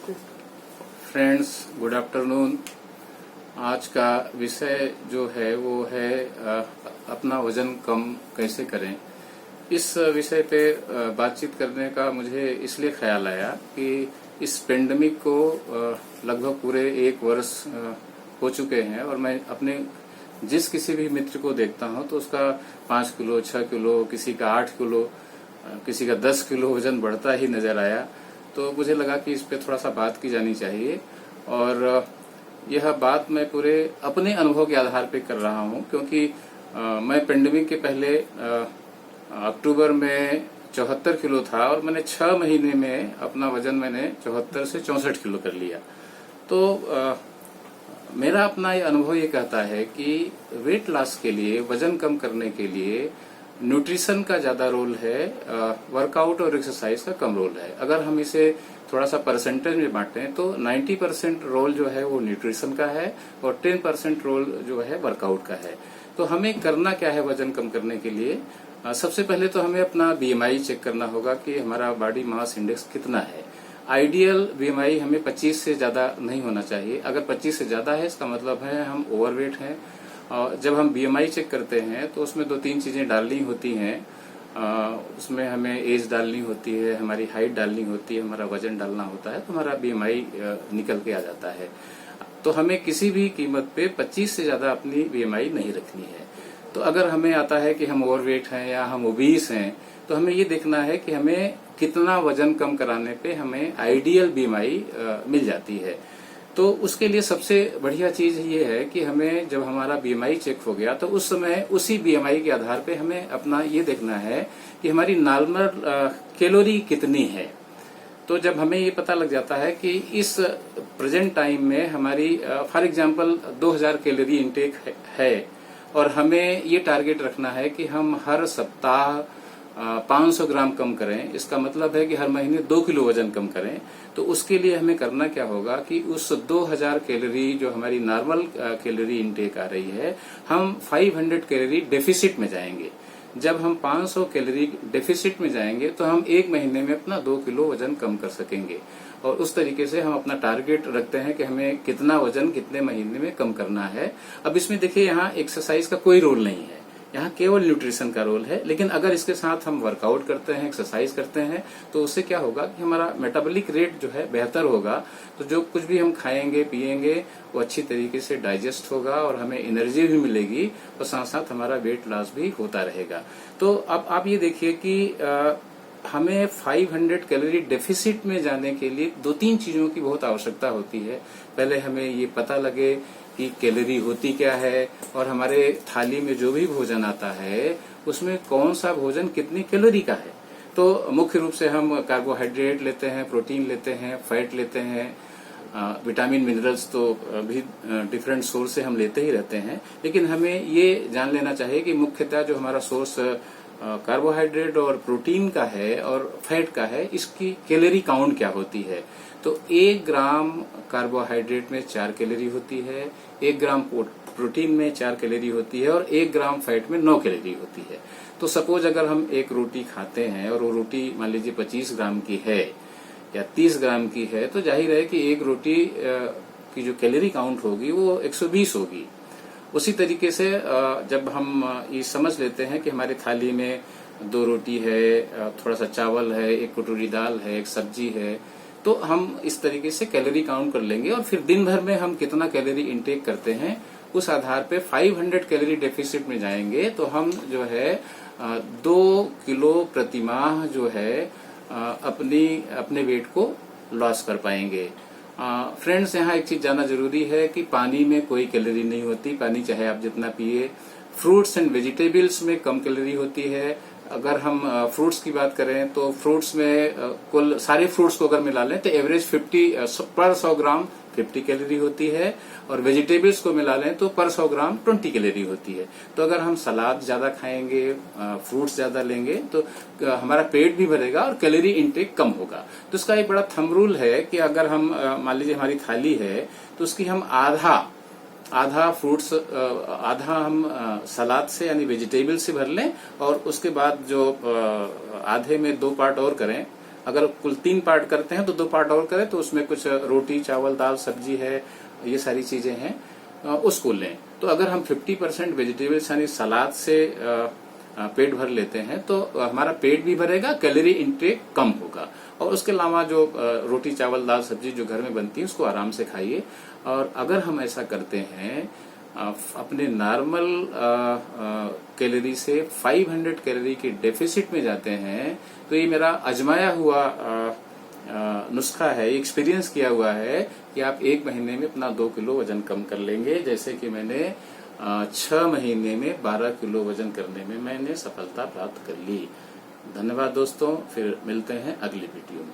Friends, good afternoon. आज का विषय जो है वो है अपना वजन कम कैसे करें। इस विषय पे बातचीत करने का मुझे इसलिए ख्याल आया कि इस पेंडेमिक को लगभग पूरे 1 वर्ष हो चुके हैं और मैं अपने जिस किसी भी मित्र को देखता हूं तो उसका 5 किलो 6 किलो, किसी का 8 किलो, किसी का 10 किलो वजन बढ़ता ही नजर आया। तो मुझे लगा कि इस पे थोड़ा सा बात की जानी चाहिए और यह बात मैं पूरे अपने अनुभव के आधार पे कर रहा हूं, क्योंकि मैं पेंडेमिक के पहले अक्टूबर में 74 किलो था और मैंने 6 महीने में अपना वजन मैंने 74 से 64 किलो कर लिया। तो मेरा अपना ये अनुभव ये कहता है कि वेट लॉस के लिए, वजन कम करने के लिए न्यूट्रिशन का ज्यादा रोल है, वर्कआउट और एक्सरसाइज का कम रोल है। अगर हम इसे थोड़ा सा परसेंटेज में बांटें तो 90% रोल जो है वो न्यूट्रिशन का है और 10% रोल जो है वर्कआउट का है। तो हमें करना क्या है वजन कम करने के लिए? सबसे पहले तो हमें अपना बीएमआई चेक करना होगा कि हमारा बॉडी मास इंडेक्स कितना है। आइडियल बीएमआई हमें 25 से ज्यादा नहीं होना चाहिए। अगर 25 से ज्यादा है इसका मतलब है हम ओवरवेट हैं। और जब हम बीएमआई चेक करते हैं तो उसमें 2-3 चीजें डालनी होती हैं। उसमें हमें एज डालनी होती है, हमारी हाइट डालनी होती है, हमारा वजन डालना होता है, तो हमारा बीएमआई निकल के आ जाता है। तो हमें किसी भी कीमत पे 25 से ज्यादा अपनी बीएमआई नहीं रखनी है। तो अगर हमें आता है कि हम ओवरवेट हैं या हम ओबीस हैं तो हमें ये देखना है कि हमें कितना वजन कम कराने पे हमें आइडियल बीएमआई मिल जाती है। तो उसके लिए सबसे बढ़िया चीज ये है कि हमें जब हमारा बीएमआई चेक हो गया तो उस समय उसी बीएमआई के आधार पे हमें अपना ये देखना है कि हमारी नॉर्मल कैलोरी कितनी है। तो जब हमें ये पता लग जाता है कि इस प्रेजेंट टाइम में हमारी फॉर एग्जांपल 2000 कैलोरी इंटेक है और हमें ये टारगेट रखना है कि हम हर सप्ताह 500 ग्राम कम करें, इसका मतलब है कि हर महीने 2 किलो वजन कम करें। तो उसके लिए हमें करना क्या होगा कि उस 2000 कैलोरी जो हमारी नॉर्मल कैलोरी इंटेक आ रही है, हम 500 कैलोरी डेफिसिट में जाएंगे। जब हम 500 कैलोरी डेफिसिट में जाएंगे तो हम 1 महीने में अपना 2 किलो वजन कम कर सकेंगे। और उस तरीके से हम अपना टारगेट रखते हैं कि हमें कितना वजन कितने महीने में कम करना है। अब इसमें देखिए, यहाँ एक्सरसाइज का कोई रोल नहीं है, यहाँ केवल न्यूट्रिशन का रोल है। लेकिन अगर इसके साथ हम वर्कआउट करते हैं, एक्सरसाइज करते हैं, तो उससे क्या होगा कि हमारा मेटाबॉलिक रेट जो है बेहतर होगा। तो जो कुछ भी हम खाएंगे पिएंगे वो अच्छी तरीके से डाइजेस्ट होगा और हमें एनर्जी भी मिलेगी और साथ साथ हमारा वेट लॉस भी होता रहेगा। तो अब आप ये देखिए कि हमें 500 कैलोरी डेफिसिट में जाने के लिए 2-3 चीजों की बहुत आवश्यकता होती है। पहले हमें ये पता लगे कि कैलोरी होती क्या है और हमारे थाली में जो भी भोजन आता है उसमें कौन सा भोजन कितनी कैलोरी का है। तो मुख्य रूप से हम कार्बोहाइड्रेट लेते हैं, प्रोटीन लेते हैं, फैट लेते हैं, विटामिन मिनरल्स तो भी डिफरेंट सोर्स से हम लेते ही रहते हैं। लेकिन हमें ये जान लेना चाहिए कि मुख्यतः जो हमारा सोर्स कार्बोहाइड्रेट और प्रोटीन का है और फैट का है, इसकी कैलोरी काउंट क्या होती है। तो 1 ग्राम कार्बोहाइड्रेट में 4 कैलोरी होती है, 1 ग्राम प्रोटीन में 4 कैलोरी होती है और 1 ग्राम फैट में 9 कैलोरी होती है। तो सपोज अगर हम एक रोटी खाते हैं और वो रोटी मान लीजिए 25 ग्राम की है या 30 ग्राम की है, तो जाहिर है कि एक रोटी की जो कैलोरी काउंट होगी वो 120 होगी। उसी तरीके से जब हम ये समझ लेते हैं कि हमारी थाली में 2 रोटी है, थोड़ा सा चावल है, 1 कटोरी दाल है, 1 सब्जी है, तो हम इस तरीके से कैलोरी काउंट कर लेंगे और फिर दिन भर में हम कितना कैलोरी इंटेक करते हैं उस आधार पे 500 कैलोरी डेफिसिट में जाएंगे तो हम जो है 2 किलो प्रतिमाह जो है अपने वेट को लॉस कर पाएंगे। फ्रेंड्स, यहाँ एक चीज जानना जरूरी है कि पानी में कोई कैलोरी नहीं होती। पानी चाहे आप जितना पिए। फ्रूट्स एंड वेजिटेबल्स में कम कैलोरी होती है। अगर हम फ्रूट्स की बात करें तो फ्रूट्स में कुल सारे फ्रूट्स को अगर मिला लें तो एवरेज 50 पर 100 ग्राम 50 कैलोरी होती है और वेजिटेबल्स को मिला लें तो पर 100 ग्राम 20 कैलोरी होती है। तो अगर हम सलाद ज्यादा खाएंगे, फ्रूट्स ज्यादा लेंगे तो हमारा पेट भी भरेगा और कैलोरी इंटेक कम होगा। तो इसका एक बड़ा थंब रूल है कि अगर हम मान लीजिए हमारी थाली है तो उसकी हम आधा फ्रूट्स, आधा हम सलाद से यानी वेजिटेबल से भर लें और उसके बाद जो आधे में 2 पार्ट और करें अगर कुल 3 पार्ट करते हैं तो 2 पार्ट और करें, तो उसमें कुछ रोटी चावल दाल सब्जी है, ये सारी चीजें हैं, उसको लें। तो अगर हम 50% वेजिटेबल्स यानी सलाद से पेट भर लेते हैं तो हमारा पेट भी भरेगा, कैलोरी इंटेक कम होगा। और उसके अलावा जो रोटी चावल दाल सब्जी जो घर में बनती है उसको आराम से खाइए। और अगर हम ऐसा करते हैं, अपने नॉर्मल कैलोरी से 500 कैलोरी के डेफिसिट में जाते हैं, तो ये मेरा आजमाया हुआ नुस्खा है, एक्सपीरियंस किया हुआ है कि आप 1 महीने में अपना 2 किलो वजन कम कर लेंगे। जैसे कि मैंने 6 महीने में 12 किलो वजन करने में मैंने सफलता प्राप्त कर ली। धन्यवाद दोस्तों, फिर मिलते हैं अगली वीडियो में।